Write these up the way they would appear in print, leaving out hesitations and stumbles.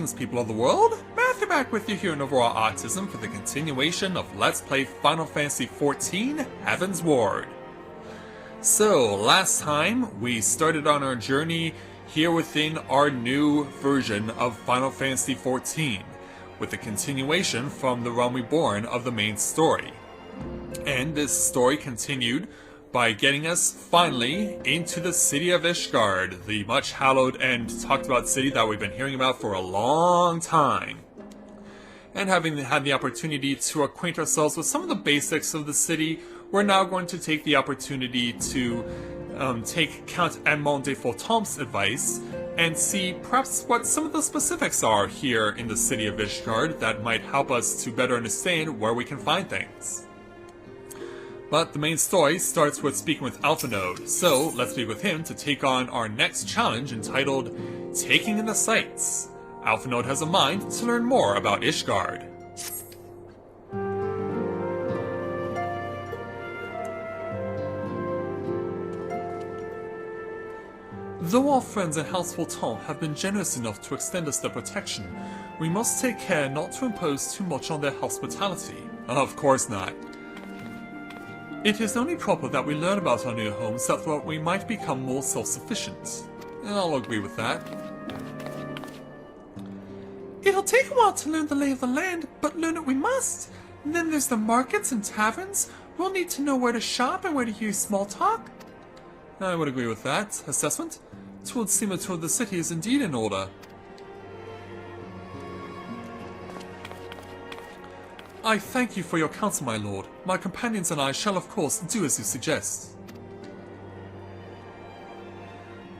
Greetings, people of the world! Matthew back with you here in Overall Autism for the continuation of Let's Play Final Fantasy XIV Heavensward. So, last time we started on our journey here within our new version of Final Fantasy XIV, with the continuation from the Realm Reborn of the main story. And this story continued by getting us finally into the city of Ishgard, the much hallowed and talked about city that we've been hearing about for a long time. And having had the opportunity to acquaint ourselves with some of the basics of the city, we're now going to take the opportunity to take Count Edmont de Fortomp's advice and see perhaps what some of the specifics are here in the city of Ishgard that might help us to better understand where we can find things. But the main story starts with speaking with Alphanode, so let's speak with him to take on our next challenge entitled Taking in the Sights. Alphanode has a mind to learn more about Ishgard. Though our friends in House Fortomp have been generous enough to extend us their protection, we must take care not to impose too much on their hospitality. Of course not. It is only proper that we learn about our new home so that we might become more self-sufficient. I'll agree with that. It'll take a while to learn the lay of the land, but learn it we must. And then there's the markets and taverns. We'll need to know where to shop and where to use small talk. I would agree with that assessment. Towards seem toward the city is indeed in order. I thank you for your counsel, my lord. My companions and I shall of course do as you suggest.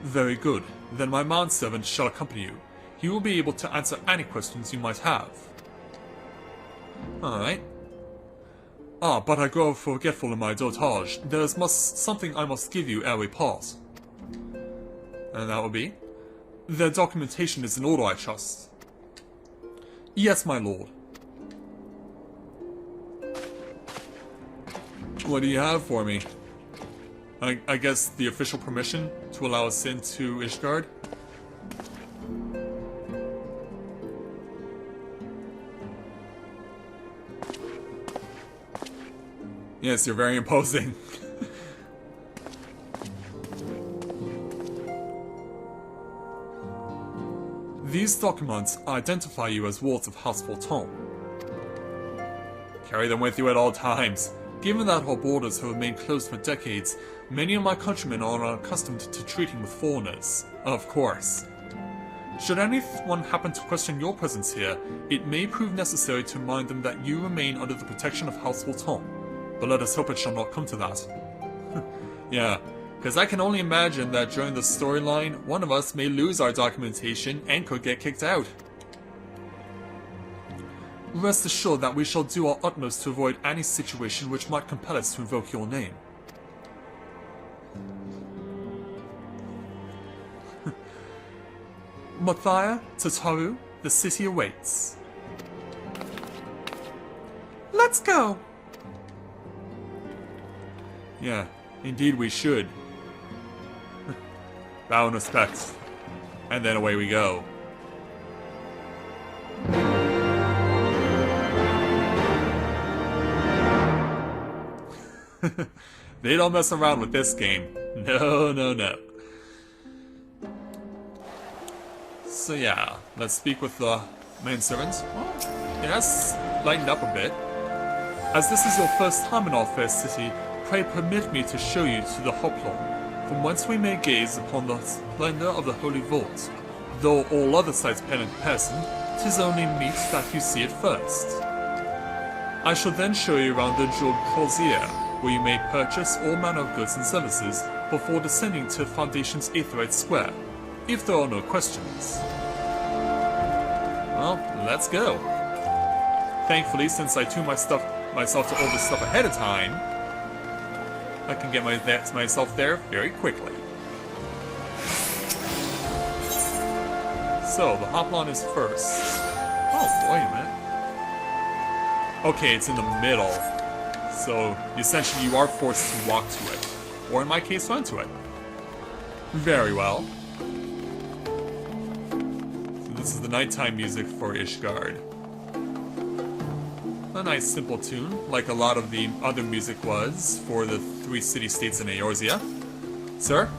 Very good. Then my manservant shall accompany you. He will be able to answer any questions you might have. Alright. But I grow forgetful in my dotage. There is something I must give you ere we part. And that will be? Their documentation is in order, I trust. Yes, my lord. What do you have for me? I guess the official permission to allow us into Ishgard? Yes, you're very imposing. These documents identify you as wards of House Fortomp. Carry them with you at all times. Given that our borders have remained closed for decades, many of my countrymen are unaccustomed to treating with foreigners. Of course. Should anyone happen to question your presence here, it may prove necessary to remind them that you remain under the protection of House Fortomp. But let us hope it shall not come to that. Yeah, because I can only imagine that during the storyline, one of us may lose our documentation and could get kicked out. Rest assured that we shall do our utmost to avoid any situation which might compel us to invoke your name. Mathia, Tataru, the city awaits. Let's go! Yeah, indeed we should. Bow in respect. And then away we go. They don't mess around with this game. No, no, no. So yeah, let's speak with the manservant. Well, it has lightened up a bit. As this is your first time in our fair city, pray permit me to show you to the hoplon, from whence we may gaze upon the splendor of the holy vault. Though all other sights pale in comparison, 'tis only meet that you see it first. I shall then show you around the jeweled crozier, where you may purchase all manner of goods and services before descending to Foundation's Aetheryte Square, if there are no questions. Well, let's go. Thankfully, since I tuned myself to all this stuff ahead of time, I can get myself there very quickly. So, the hoplon is first. Oh, wait a minute. Okay, it's in the middle. So, essentially you are forced to walk to it. Or in my case, run to it. Very well. this is the nighttime music for Ishgard. A nice simple tune, like a lot of the other music was for the 3 city-states in Eorzea. Sir?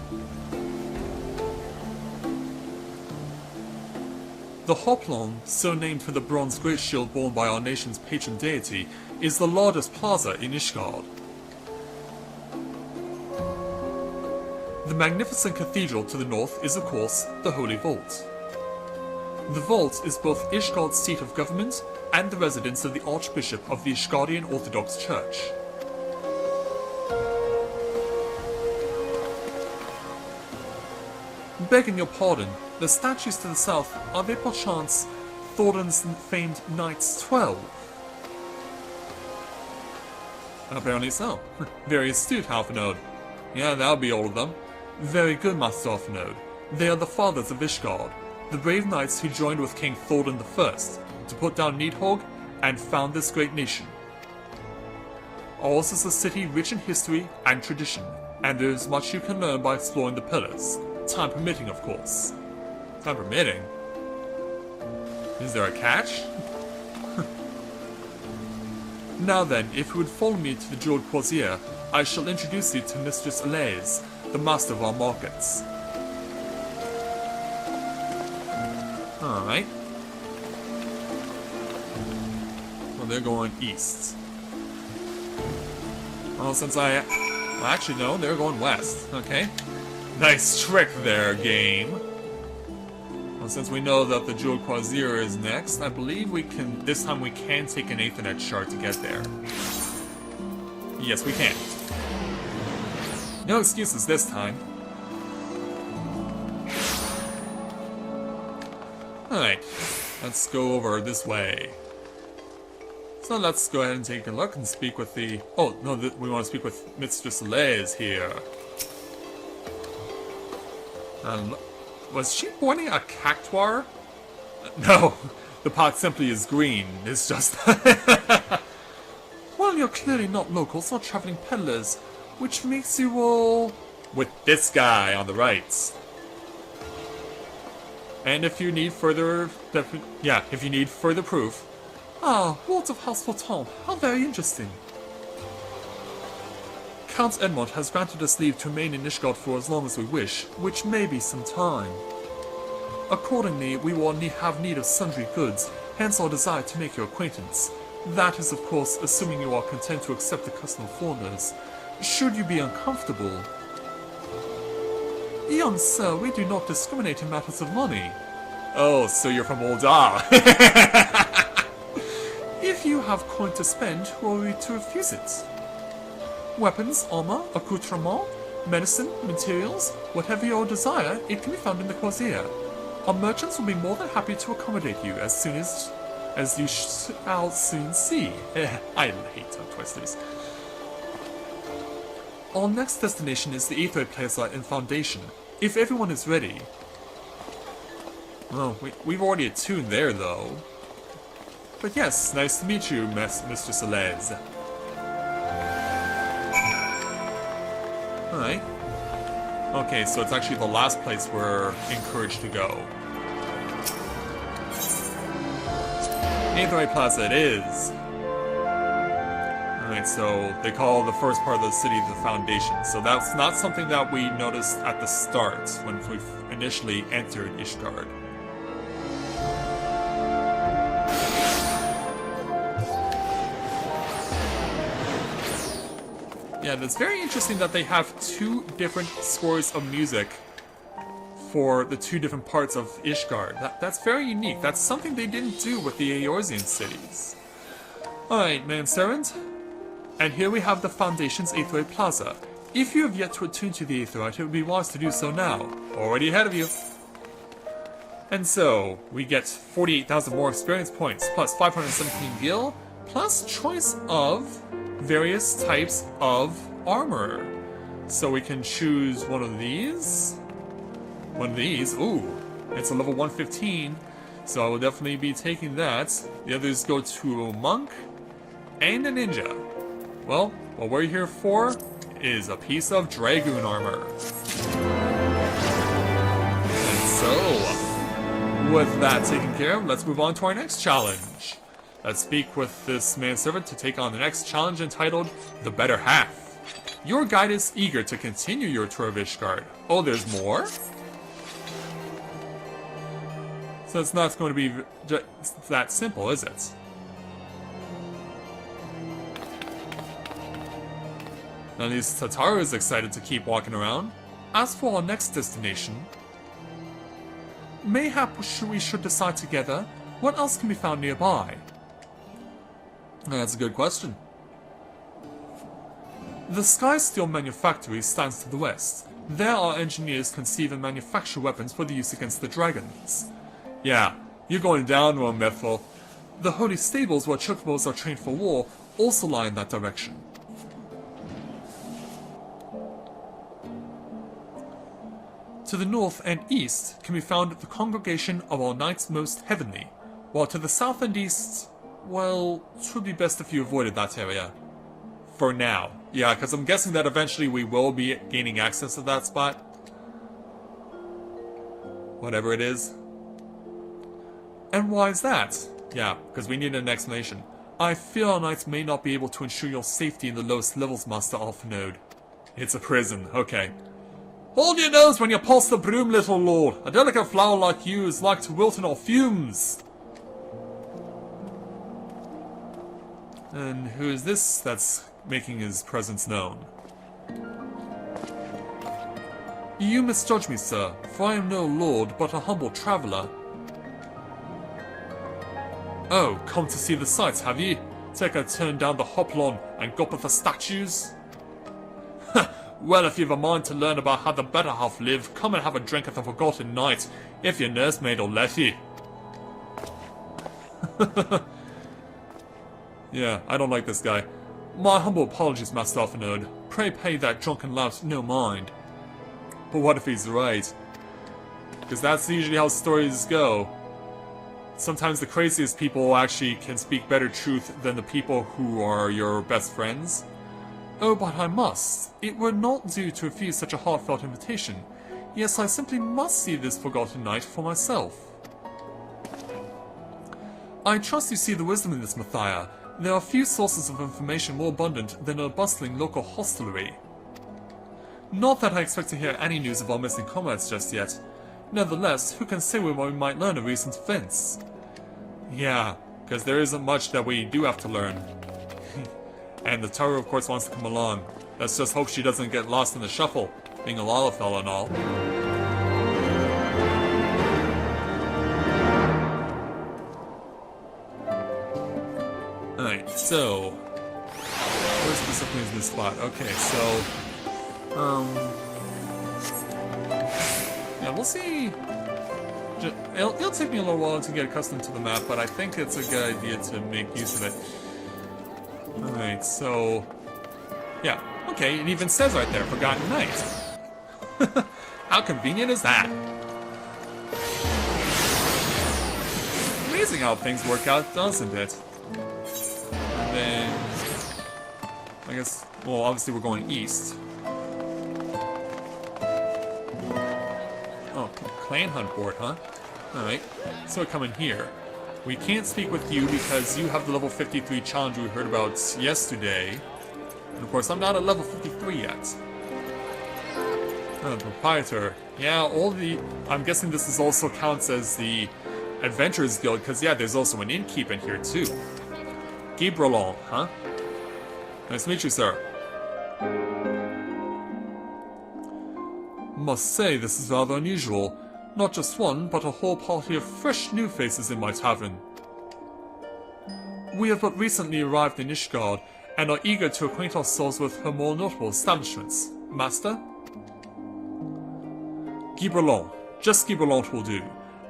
The hoplon, so named for the bronze great shield borne by our nation's patron deity, is the largest plaza in Ishgard. The magnificent cathedral to the north is, of course, the Holy Vault. The vault is both Ishgard's seat of government and the residence of the Archbishop of the Ishgardian Orthodox Church. Begging your pardon, the statues to the south, are they perchance Thorin's famed Knights 12? Apparently so. Very astute, Halfinode. Yeah, that'll be all of them. Very good, Master Halfinode. They are the fathers of Ishgard, the brave knights who joined with King Thorin I to put down Nidhogg and found this great nation. Ours is a city rich in history and tradition, and there is much you can learn by exploring the pillars. Time permitting, of course. Time permitting? Is there a catch? Now then, if you would follow me to the Jeweled Crozier, I shall introduce you to Mistress Alaise, the master of our markets. Alright. Well, they're going east. Well, since well, actually, no, they're going west. Okay. Nice trick there, game. Well, since we know that the Jeweled Crozier is next, I believe we can, this time we can take an Aethernet shard to get there. Yes, we can. No excuses this time. Alright, let's go over this way. So let's go ahead and take a look and speak with the... Oh, no, we want to speak with Mistress Alaise here. Was she boarding a cactuar? No, the pot simply is green. It's just... Well, you're clearly not locals or traveling peddlers, which makes you all... With this guy on the right. And if you need further... if you need further proof... Ah, Lords of House Forton, how very interesting. Count Edmont has granted us leave to remain in Ishgard for as long as we wish, which may be some time. Accordingly, we will have need of sundry goods, hence our desire to make your acquaintance. That is, of course, assuming you are content to accept the custom of foreigners. Should you be uncomfortable... Young sir, we do not discriminate in matters of money. Oh, so you're from Ul'dah. If you have coin to spend, who are we to refuse it? Weapons, armor, accoutrement, medicine, materials, whatever your desire, it can be found in the Crozier. Our merchants will be more than happy to accommodate you as you shall soon see. I hate tongue twisters. Our next destination is the Aetherite Plaza in Foundation, if everyone is ready. Oh, we've already attuned there, though. But yes, nice to meet you, Mistress Alaise. Alright. Okay, so it's actually the last place we're encouraged to go. Aetherite Plaza it is! Alright, so they call the first part of the city the Foundation. So that's not something that we noticed at the start when we initially entered Ishgard. Yeah, it's very interesting that they have 2 different scores of music for the 2 different parts of Ishgard. That's very unique. That's something they didn't do with the Eorzean cities. Alright, manservant. And here we have the Foundation's Aetherite Plaza. If you have yet to attune to the Aetherite, it would be wise to do so now. Already ahead of you. And so, we get 48,000 more experience points, plus 517 gil, plus choice of various types of armor. So we can choose one of these. One of these. Ooh, it's a level 115. So I will definitely be taking that. The others go to a monk and a ninja. Well, what we're here for is a piece of dragoon armor. And so, with that taken care of, let's move on to our next challenge. Let's speak with this manservant to take on the next challenge entitled The Better Half. Your guide is eager to continue your tour of Ishgard. Oh, there's more? So it's not going to be just that simple, is it? At least Tataru is excited to keep walking around. As for our next destination, mayhap we should decide together what else can be found nearby. That's a good question. The Sky Steel Manufactory stands to the west. There our engineers conceive and manufacture weapons for the use against the dragons. Yeah, you're going down one, Methil. The Holy Stables, where chocobos are trained for war, also lie in that direction. To the north and east can be found the congregation of our Knights Most Heavenly, while to the south and east, well, it would be best if you avoided that area. For now. Yeah, because I'm guessing that eventually we will be gaining access to that spot. Whatever it is. And why is that? Yeah, because we need an explanation. I fear our knights may not be able to ensure your safety in the lowest levels, Master Alphanode. It's a prison, okay. Hold your nose when you pulse the broom, little lord. A delicate flower like you is like to wilt in our fumes. And who is this that's making his presence known? You misjudge me, sir, for I am no lord, but a humble traveller. Oh, come to see the sights, have ye? Take a turn down the hoplon and gawp at the statues? Well, if you've a mind to learn about how the better half live, come and have a drink at the Forgotten Knight, if your nursemaid will let ye. Yeah, I don't like this guy. My humble apologies, Master Alphanode. Pray pay that drunken lout no mind. But what if he's right? Because that's usually how stories go. Sometimes the craziest people actually can speak better truth than the people who are your best friends. Oh, but I must. It would not do to refuse such a heartfelt invitation. Yes, I simply must see this Forgotten Knight for myself. I trust you see the wisdom in this, Mathia. There are few sources of information more abundant than a bustling local hostelry. Not that I expect to hear any news of our missing comrades just yet. Nevertheless, who can say where we might learn of recent events? Yeah, because there isn't much that we do have to learn. And the Tataru, of course, wants to come along. Let's just hope she doesn't get lost in the shuffle, being a Lalafell and all. Alright, so... where specifically is this spot? Okay, so... yeah, we'll see... It'll take me a little while to get accustomed to the map, but I think it's a good idea to make use of it. Alright, so... yeah, okay, it even says right there, Forgotten Knight. How convenient is that? Amazing how things work out, doesn't it? And then... I guess... well, obviously we're going east. Oh, clan hunt board, huh? Alright, so we come in here. We can't speak with you because you have the level 53 challenge we heard about yesterday. And of course, I'm not at level 53 yet. Proprietor. Yeah, all the... I'm guessing this is also counts as the Adventurers Guild, because yeah, there's also an innkeep in here too. Gibralon, huh? Nice to meet you, sir. Must say, this is rather unusual. Not just one, but a whole party of fresh new faces in my tavern. We have but recently arrived in Ishgard, and are eager to acquaint ourselves with her more notable establishments. Master? Gibralon. Just Gibralon will do,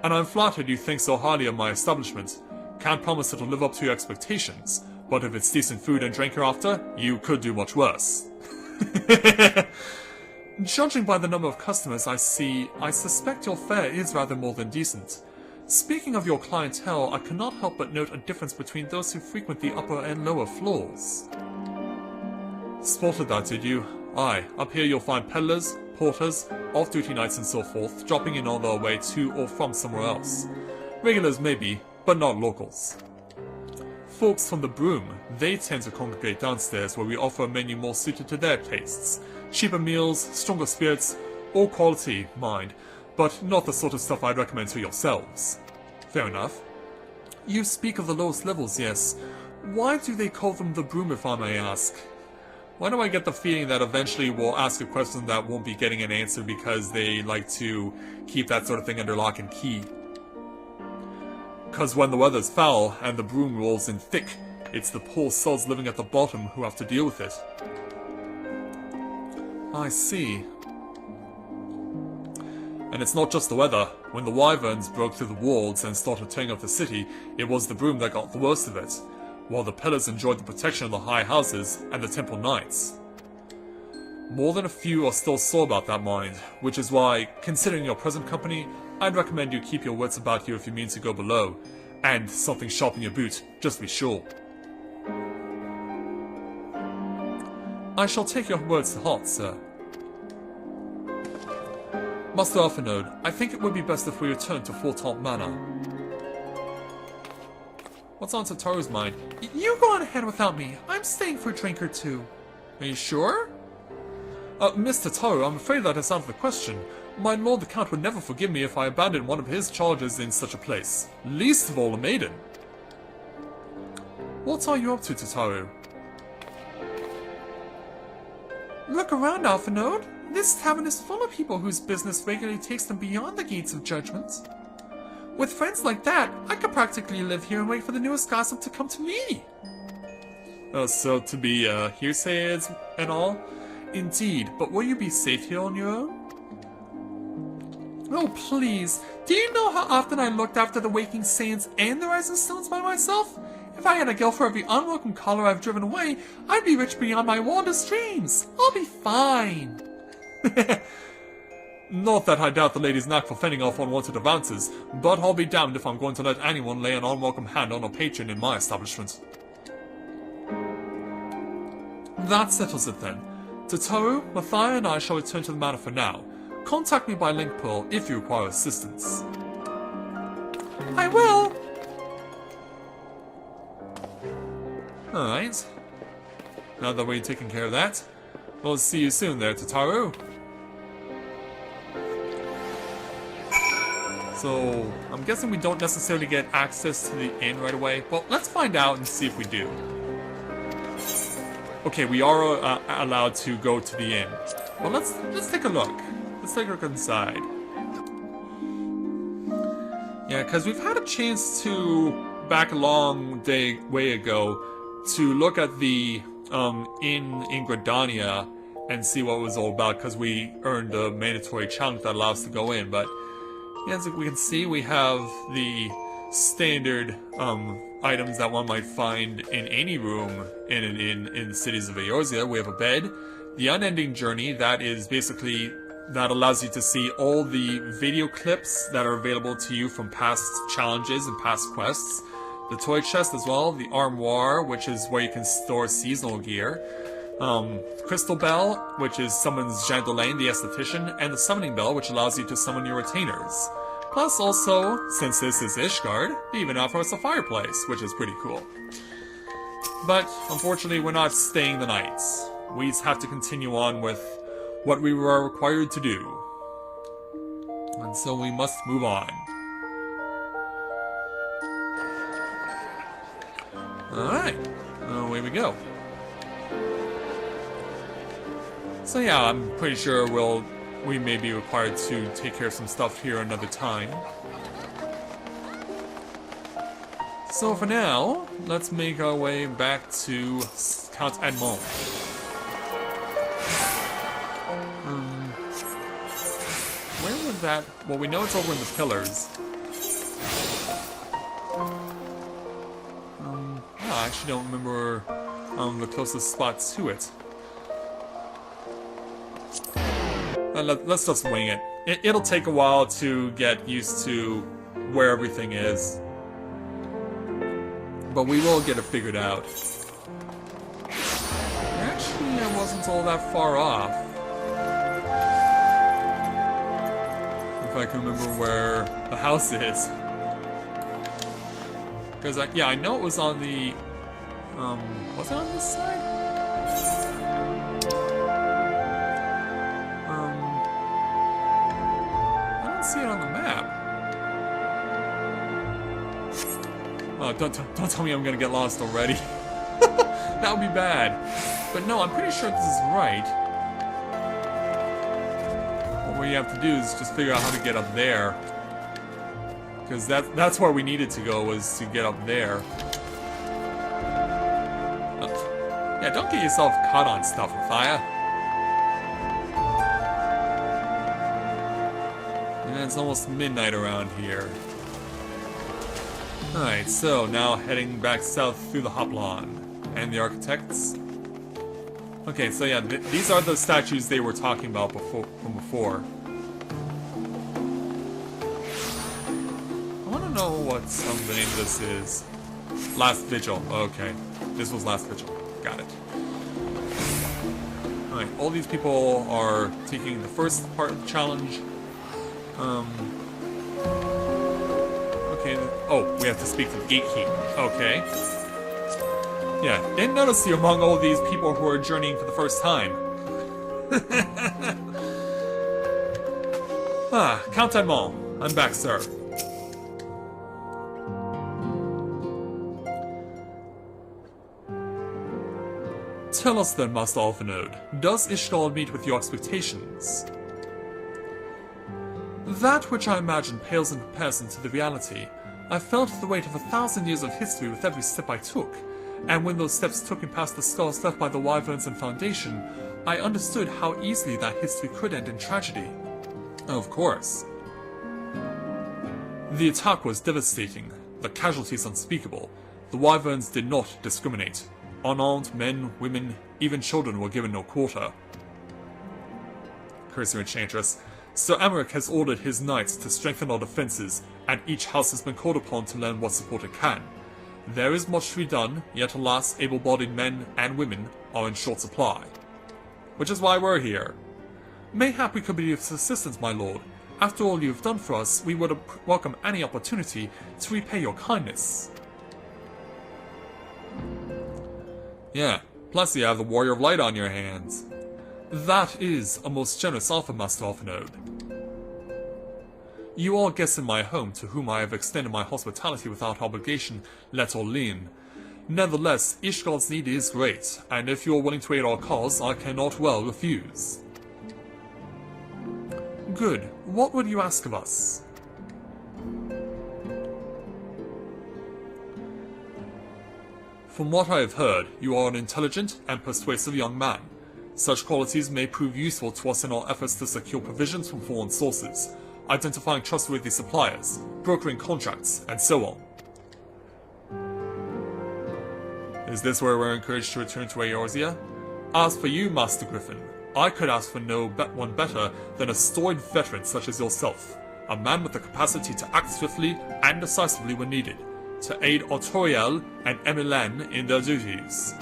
and I'm flattered you think so highly of my establishment. Can't promise it'll live up to your expectations, but if it's decent food and drink hereafter, you could do much worse. Judging by the number of customers I see, I suspect your fare is rather more than decent. Speaking of your clientele, I cannot help but note a difference between those who frequent the upper and lower floors. Spotted that, did you? Aye, up here you'll find peddlers, porters, off-duty knights and so forth, dropping in on their way to or from somewhere else. Regulars maybe, but not locals. Folks from the Broom, they tend to congregate downstairs where we offer a menu more suited to their tastes. Cheaper meals, stronger spirits, all quality, mind, but not the sort of stuff I'd recommend to yourselves. Fair enough. You speak of the lowest levels, yes. Why do they call them the Broom, if I may ask? Why do I get the feeling that eventually we'll ask a question that won't be getting an answer because they like to keep that sort of thing under lock and key? Because when the weather's foul and the broom rolls in thick, it's the poor souls living at the bottom who have to deal with it. I see. And it's not just the weather. When the wyverns broke through the walls and started tearing up the city, it was the broom that got the worst of it, while the pillars enjoyed the protection of the high houses and the temple knights. More than a few are still sore about that, mind, which is why, considering your present company, I'd recommend you keep your wits about you if you mean to go below, and something sharp in your boot, just to be sure. I shall take your words to heart, sir. Master Arfinode, I think it would be best if we return to Fortalt Manor. What's on Tataru's mind? You go on ahead without me. I'm staying for a drink or two. Are you sure? Miss Tataru, I'm afraid that is out of the question. My lord the Count would never forgive me if I abandoned one of his charges in such a place. Least of all a maiden. What are you up to, Tataru? Look around, Arfinode. This tavern is full of people whose business regularly takes them beyond the gates of judgment. With friends like that, I could practically live here and wait for the newest gossip to come to me. So to be hearsay and all? Indeed, but will you be safe here on your own? Oh, please. Do you know how often I looked after the Waking Scions and the Rising Stones by myself? If I had a guild for every unwelcome caller I've driven away, I'd be rich beyond my wildest dreams. I'll be fine. Not that I doubt the lady's knack for fending off unwanted advances, but I'll be damned if I'm going to let anyone lay an unwelcome hand on a patron in my establishment. That settles it then. Tataru, Mathia and I shall return to the manor for now. Contact me by link pearl if you require assistance. I will! Alright. Now that we've taken care of that, we'll see you soon there, Tataru. So, I'm guessing we don't necessarily get access to the inn right away. Well, let's find out and see if we do. Okay, we are allowed to go to the inn. Well, let's take a look. Let's take a look inside. Yeah, because we've had a chance to, back a long way ago, to look at the inn in Gridania and see what it was all about, because we earned a mandatory challenge that allows us to go in. But yeah, as we can see, we have the standard items that one might find in any room in the cities of Eorzea. We have a bed, the Unending Journey, that is basically, that allows you to see all the video clips that are available to you from past challenges and past quests. The toy chest as well, the armoire, which is where you can store seasonal gear. Crystal Bell, which is summons Jandolaine, the esthetician, and the Summoning Bell, which allows you to summon your retainers. Plus also, since this is Ishgard, they even offer us a fireplace, which is pretty cool. But, unfortunately, we're not staying the night. We have to continue on with what we were required to do. And so we must move on. Alright, away we go. So yeah, I'm pretty sure we may be required to take care of some stuff here another time. So for now, let's make our way back to Count Edmont. Where was that? Well, we know it's over in the pillars. I actually don't remember the closest spot to it. Let's just wing it. It'll take a while to get used to where everything is. But we will get it figured out. Actually, I wasn't all that far off. If I can remember where the house is. Because, yeah, I know it was on the... was it on this side? I don't see it on the map. Oh, don't tell me I'm gonna get lost already. That would be bad. But no, I'm pretty sure this is right. What we have to do is just figure out how to get up there. Because that's where we needed to go, was to get up there. Yeah, don't get yourself caught on stuff, Rathia. Yeah, it's almost midnight around here. Alright, so now heading back south through the Hoplon. And the architects. Okay, so yeah, these are the statues they were talking about from before. I want to know what the name of this is. Last Vigil. Okay, this was Last Vigil. Got it. Alright, all these people are taking the first part of the challenge. Okay, oh, we have to speak to the gatekeeper. Okay. Yeah, didn't notice you among all these people who are journeying for the first time. Count Edmont. I'm back, sir. Tell us then, Master Alphanode, does Ishgard meet with your expectations? That which I imagine pales in comparison to the reality. I felt the weight of 1,000 years of history with every step I took. And when those steps took me past the scars left by the Wyverns and Foundation, I understood how easily that history could end in tragedy. Of course. The attack was devastating, the casualties unspeakable. The Wyverns did not discriminate. Unarmed men, women, even children were given no quarter. Cursory Enchantress. Sir Emmerich has ordered his knights to strengthen our defences, and each house has been called upon to lend what support it can. There is much to be done, yet alas, able-bodied men and women are in short supply. Which is why we're here. Mayhap we could be of assistance, my lord. After all you have done for us, we would welcome any opportunity to repay your kindness. Yeah, plus you have the Warrior of Light on your hands. That is a most generous offer, Master Alphanode. You are guests in my home to whom I have extended my hospitality without obligation, let or lien. Nevertheless, Ishgard's need is great, and if you are willing to aid our cause, I cannot well refuse. Good. What would you ask of us? From what I have heard, you are an intelligent and persuasive young man. Such qualities may prove useful to us in our efforts to secure provisions from foreign sources, identifying trustworthy suppliers, brokering contracts, and so on. Is this where we're encouraged to return to Eorzea? As for you, Master Griffin, I could ask for no one better than a storied veteran such as yourself, a man with the capacity to act swiftly and decisively when needed, to aid Artoriel and Emilienne in their duties.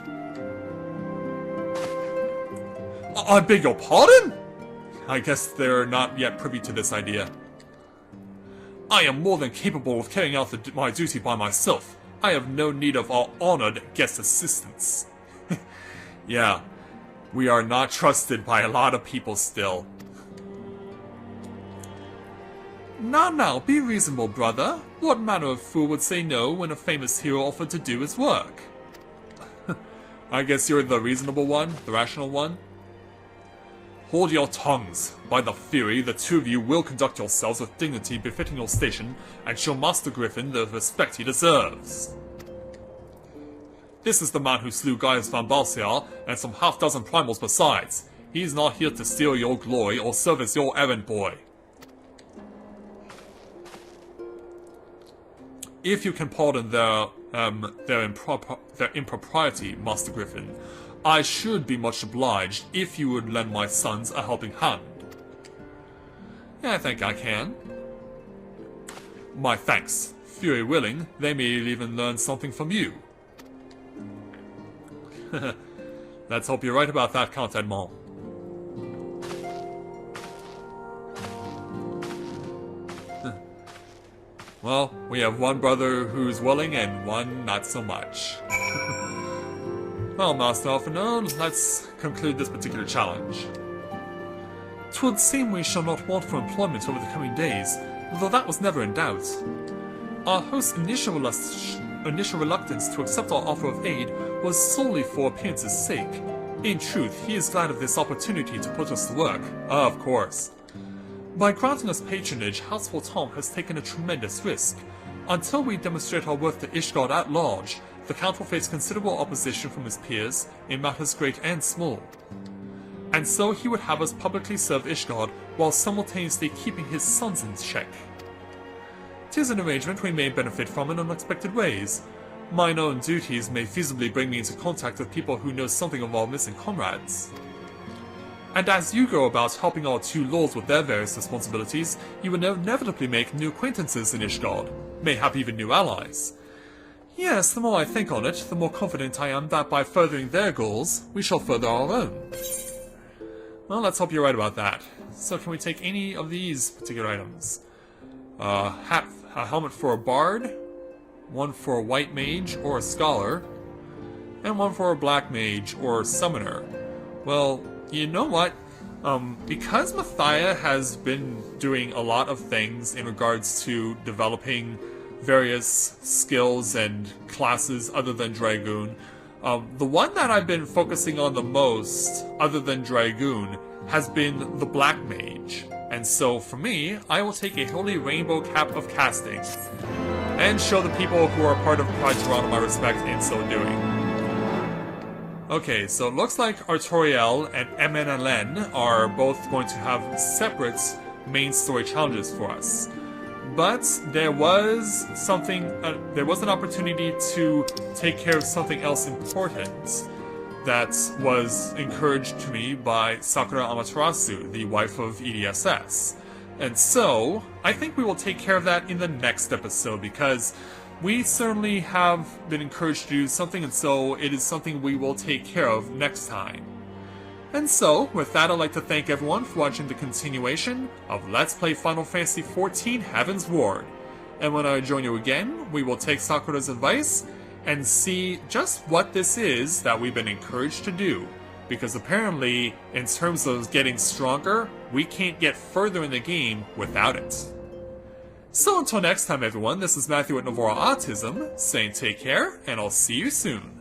I beg your pardon? I guess they're not yet privy to this idea. I am more than capable of carrying out my duty by myself. I have no need of our honored guest assistance. Yeah, we are not trusted by a lot of people still. Now, be reasonable, brother. What manner of fool would say no when a famous hero offered to do his work? I guess you're the reasonable one, the rational one. Hold your tongues. By the Fury, the two of you will conduct yourselves with dignity befitting your station, and show Master Griffin the respect he deserves. This is the man who slew Gaius van Balsiar, and some half-dozen primals besides. He is not here to steal your glory or serve as your errand boy. If you can pardon their impropriety, Master Griffin, I should be much obliged if you would lend my sons a helping hand. I think I can. My thanks. Fury willing, they may even learn something from you. Let's hope you're right about that, Count Edmont. Well, we have one brother who's willing and one not so much. Well, Master Alphinaud, let's conclude this particular challenge. 'Twould seem we shall not want for employment over the coming days, though that was never in doubt. Our host's initial reluctance to accept our offer of aid was solely for appearance's sake. In truth, he is glad of this opportunity to put us to work. Of course. By granting us patronage, Houseful Tom has taken a tremendous risk. Until we demonstrate our worth to Ishgard at large, the Count will face considerable opposition from his peers in matters great and small. And so he would have us publicly serve Ishgard while simultaneously keeping his sons in check. 'Tis an arrangement we may benefit from in unexpected ways. Mine own duties may feasibly bring me into contact with people who know something of our missing comrades. And as you go about helping our two lords with their various responsibilities, you will inevitably make new acquaintances in Ishgard, mayhap even new allies. Yes, the more I think on it, the more confident I am that by furthering their goals, we shall further our own. Well, let's hope you're right about that. So can we take any of these particular items? A helmet for a bard, one for a white mage or a scholar, and one for a black mage or summoner. Well, you know what? Because Mathia has been doing a lot of things in regards to developing various skills and classes other than Dragoon, the one that I've been focusing on the most, other than Dragoon, has been the Black Mage. And so, for me, I will take a holy rainbow cap of casting, and show the people who are part of Pride Toronto my respect in so doing. Okay, so it looks like Artoriel and MNLN are both going to have separate main story challenges for us. But there was an opportunity to take care of something else important that was encouraged to me by Sakura Amaterasu, the wife of EDSS. And so, I think we will take care of that in the next episode, because we certainly have been encouraged to do something, and so it is something we will take care of next time. And so, with that, I'd like to thank everyone for watching the continuation of Let's Play Final Fantasy XIV Heavensward. And when I join you again, we will take Sakura's advice and see just what this is that we've been encouraged to do. Because apparently, in terms of getting stronger, we can't get further in the game without it. So until next time everyone, this is Matthew at Novora Autism, saying take care, and I'll see you soon.